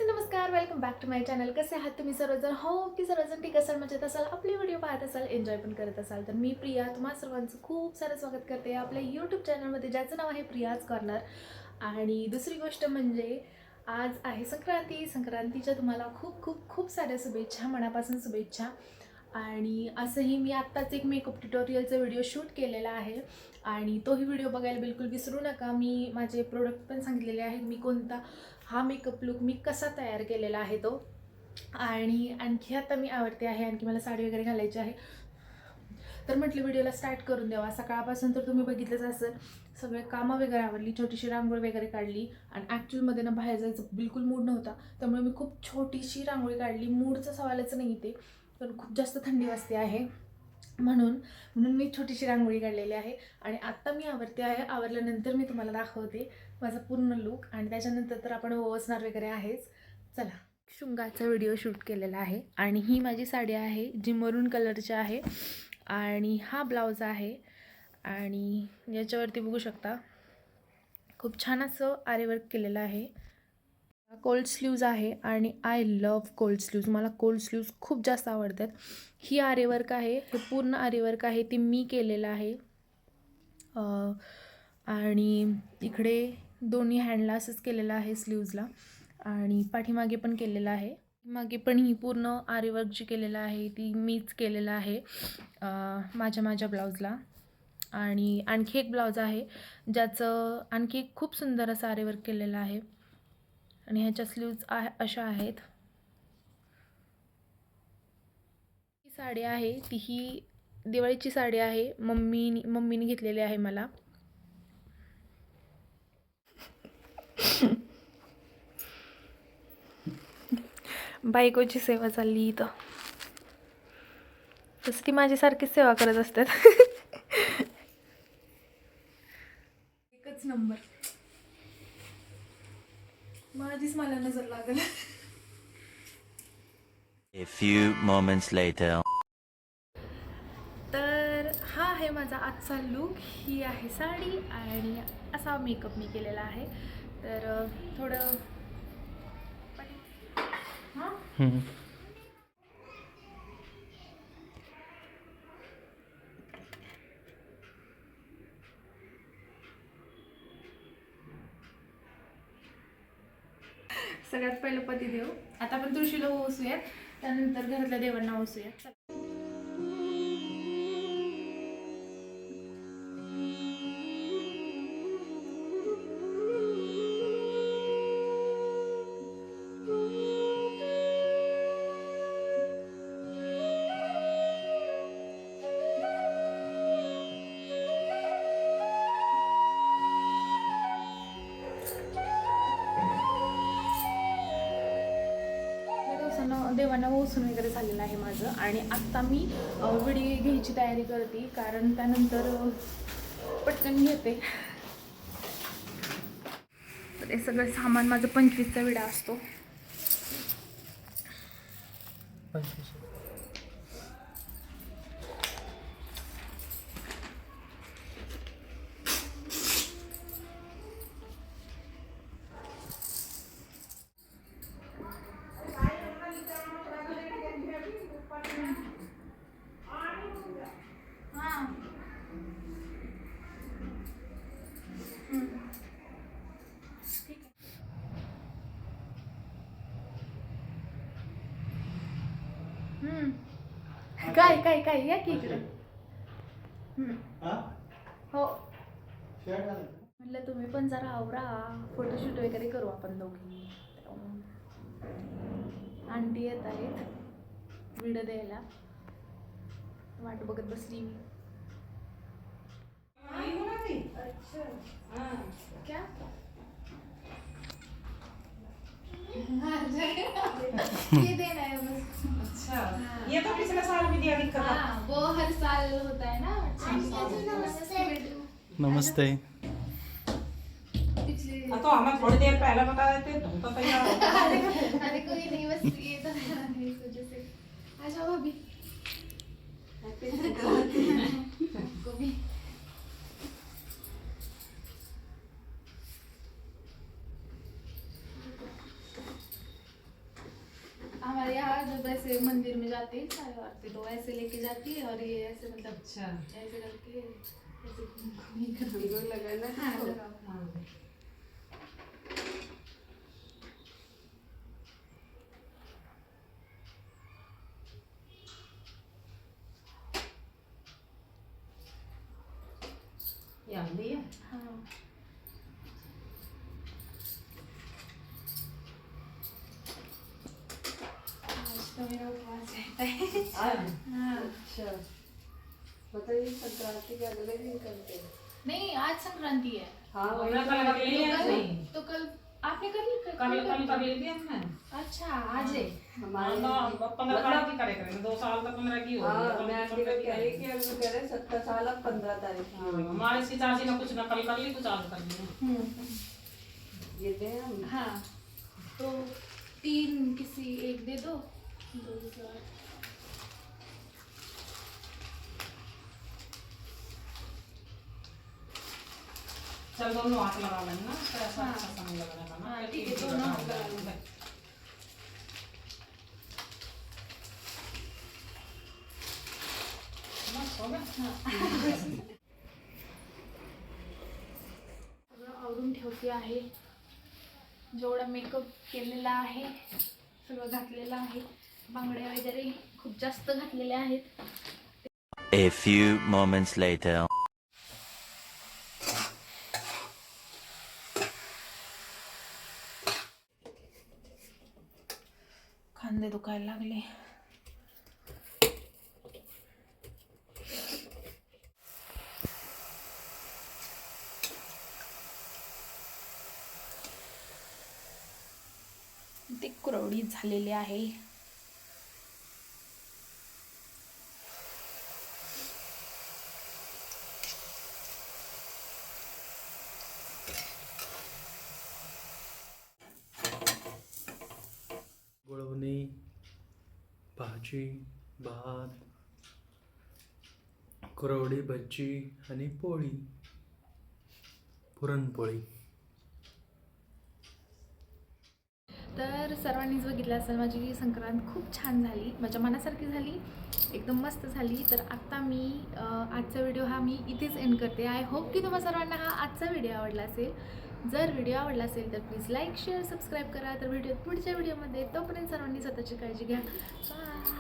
नमस्कार, welcome back to my channel. कसे आहात तुम्ही सर्वजण? हो की सर्वजण ठीक असाल, मजेत असाल, आपली व्हिडिओ पाहत असाल, एन्जॉय पण करत असाल. तर मी प्रिया तुम्हा सर्वांचं खूप सारं स्वागत करते आपल्या यूट्यूब चॅनलमध्ये, ज्याचं नाव आहे प्रियाज कॉर्नर. आणि दुसरी गोष्ट म्हणजे आज आहे संक्रांती. संक्रांतीच्या तुम्हाला खूप खूप खूप साऱ्या शुभेच्छा, मनापासून शुभेच्छा. आणि असंही मी आत्ताच एक मेकअप ट्युटोरियलचा व्हिडिओ शूट केलेला आहे आणि तोही व्हिडिओ बघायला बिलकुल विसरू नका. मी माझे प्रोडक्ट पण सांगितलेले आहेत, मी कोणता हा मेकअप लुक मी कसा तयार केलेला आहे तो. आणि आणखी आता मी आवडते आहे, आणखी मला साडी वगैरे घालायची आहे. तर म्हटलं व्हिडिओला स्टार्ट करून द्यावा. सकाळपासून तर तुम्ही बघितलंच असेल, सगळे कामं वगैरे आवरली, छोटीशी रांगोळी वगैरे काढली. आणि ॲक्च्युअलमध्ये ना बाहेर जायचं बिलकुल मूड नव्हता, त्यामुळे मी खूप छोटीशी रांगोळी काढली. मूडचं सवालच नाही ते, पण खूप जास्त थंडी वाजते आहे म्हणून मी छोटीशी रांगोळी काढलेली आहे. आणि आत्ता मी आवरते आहे. आवरल्यानंतर मी तुम्हाला दाखवते माझा पूर्ण लुक, आणि त्याच्यानंतर तर आपण ओवाळणार वगैरे आहेच. चला, शृंगारचा व्हिडिओ शूट केलेला आहे. आणि ही माझी साडी आहे जी मरून कलरची आहे, आणि हा ब्लाऊज आहे. आणि याच्यावरती बघू शकता खूप छान असं आरीवर्क केलेलं आहे. कोल्ड स्लीव्ज आहे आणि आय लव्ह कोल्ड स्लीव्ज. मला कोल्ड स्लीव्ज खूप जास्त आवडतात. ही आरीवर्क आहे, हे पूर्ण आरीवर्क आहे, ते मी केलेलं आहे. आणि इकडे दोन्ही हँडला असंच केलेलं आहे स्लीव्जला, आणि पाठीमागे पण केलेलं आहे. मागे पण ही पूर्ण आरीवर्क जी केलेलं आहे ती मीच केलेलं आहे माझ्या ब्लाऊजला. आणि आणखी एक ब्लाऊज आहे ज्याचं आणखी खूप सुंदर असं आरीवर्क केलेलं आहे. आणि ह्याच्या स्लीव्ज अशा आहेत. ही साडी आहे ती ही दिवाळीची साडी आहे, मम्मीने घेतलेली आहे मला. बायकोची सेवा चालली इथं, तसं ती माझ्यासारखीच सेवा करत असतात. एकच नंबर, माझीच मला नजर लागल. A few moments later. तर हा आहे माझा आजचा लुक. ही आहे साडी आणि असा मेकअप मी केलेला आहे. तर थोडं सगळ्यात पहिलं पतिदेव. आता आपण तुळशीला ओसूयात, त्यानंतर घरातल्या देवांना ओसूयात. देवांना ओसून वगैरे झालेलं आहे माझं. आणि आत्ता मी विडी घ्यायची तयारी करते, कारण त्यानंतर पटकन घेते. तर हे सगळं सामान माझं 25चा विडा असतो. काय या की इकडे. हो म्हटलं तुम्ही पण जरा आवरा, फोटोशूट वगैरे करू आपण दोघी. आंटी येत आहेत व्हिडिओ द्यायला, वाट बघत बसली मी. क्या ये देना है बस. अच्छा, ये तो पिछले साल भी दिया दिक्कत था. हाँ, वो हर साल होता है ना. नमस्ते। तो हमें थोड़ी देर पहले बता देते तुम तो तैयार हो। अरे कोई नहीं, बस ये तो है इस वजह से। आ जाओ भाभी। को भी हमारे यहाँ जब ऐसे मंदिर में जाते हैं सारे औरतें तो ऐसे लेके जाती है और ये ऐसे मतलब अच्छा ऐसे करके ऐसे घूमी करती है। लगाना हाँ, लगाओ। ये हल्दी है। हाँ। आज तो मेरा उपवास रहता है। हाँ। अच्छा बताइए संक्रांति के अगले दिन करते हैं। नहीं, आज संक्रांति है। हाँ हमने वही कल कर ली है नहीं। तो कल आपने कर ली? कल कर ली थी हमने। अच्छा, आज है। हमारे हाँ, 15 की करे करेंगे 2 साल तक 15 की हो हाँ गई। मैं आंटी को कह रही कि अब कह रहे 17 साल अब 15 तारीख की होगी। हमारे इसकी चाची ने कुछ नकल कर ली कुछ आज कर ली। ये दे हम हाँ, तो 3 किसी एक दे दो। 2 किसी और। चल दोनों हाथ लगा लेंगे ना तो ऐसा हाँ। अच्छा समय लग रहा था ना। हाँ, ठीक है, दोनों हाथ लगा लेंगे। बस हो गया। सगळं आवरून ठेवते आहे. जेवढा मेकअप केलेला आहे सगळं घातलेलं आहे. बांगड्या वगैरे खूप जास्त घातलेल्या आहेत. A few moments later. खांदे दुखायला लागले. ते कुरवडी झालेली आहे. गुळवणी, भाजी, भात, कुरवडी, भजी आणि पोळी, पुरणपोळी. तर सर्वांनीच बघितलं असेल माझी संक्रांत खूप छान झाली, माझ्या मनासारखी झाली, एकदम मस्त झाली. तर आत्ता मी आजचा व्हिडिओ हा मी इथेच एंड करते. आय होप की तुम्हा सर्वांना हा आजचा व्हिडिओ आवडला असेल. जर व्हिडिओ आवडला असेल तर प्लीज लाईक शेअर सबस्क्राईब करा. तर पुढच्या व्हिडिओमध्ये तोपर्यंत सर्वांनी स्वतःची काळजी घ्या. बाय.